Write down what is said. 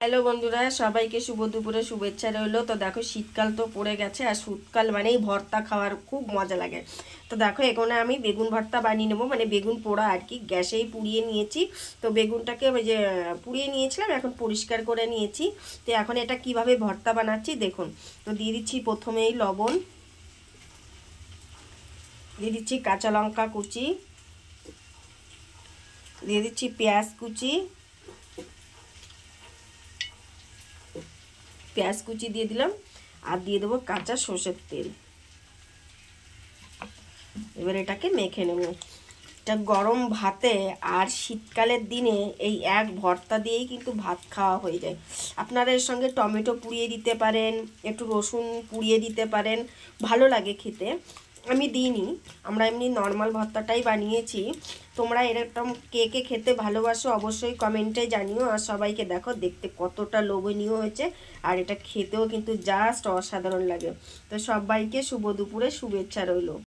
Hello বন্ধুরা, সবাইকে শুভ দুপুরে শুভেচ্ছা রইলো। তো দেখো, শীতকাল তো পড়ে গেছে, আর শীতকাল মানেই ভর্তা খাওয়ার খুব মজা লাগে। তো দেখো, এখানে আমি বেগুন ভর্তা বানিয়ে নেবো, মানে বেগুন পোড়া আর কি, গ্যাসেই পুড়িয়ে নিয়েছি। তো বেগুনটাকে ওই যে পুড়িয়ে নিয়েছিলাম, এখন পরিষ্কার করে নিয়েছি। তো এখন এটা কিভাবে ভর্তা বানাচ্ছি দেখুন। তো দিয়ে দিচ্ছি প্রথমেই লবণ, দিয়ে দিচ্ছি কাঁচা লঙ্কা কুচি, দিয়ে দিচ্ছি পেঁয়াজ কুচি, পেঁয়াজ কুচি দিয়ে দিলাম, আর দিয়ে দেবো কাঁচা সর্ষের তেল। এবার এটাকে মেখে নেব। এটা গরম ভাতে আর শীতকালের দিনে এই এক ভর্তা দিয়েই কিন্তু ভাত খাওয়া হয়ে যায়। আপনারা এর সঙ্গে টমেটো পুড়িয়ে দিতে পারেন, একটু রসুন পুড়িয়ে দিতে পারেন, ভালো লাগে খেতে। আমি দিইনি, আমরা এমনি নর্মাল ভর্তাটাই বানিয়েছি। তোমরা এরকম কে কে খেতে ভালোবাসো অবশ্যই কমেন্টে জানিও। আর সবাইকে দেখো দেখতে কতটা লোভনীয় হয়েছে, আর এটা খেতেও কিন্তু জাস্ট অসাধারণ লাগে। তো সবাইকে শুভ দুপুরে শুভেচ্ছা রইল।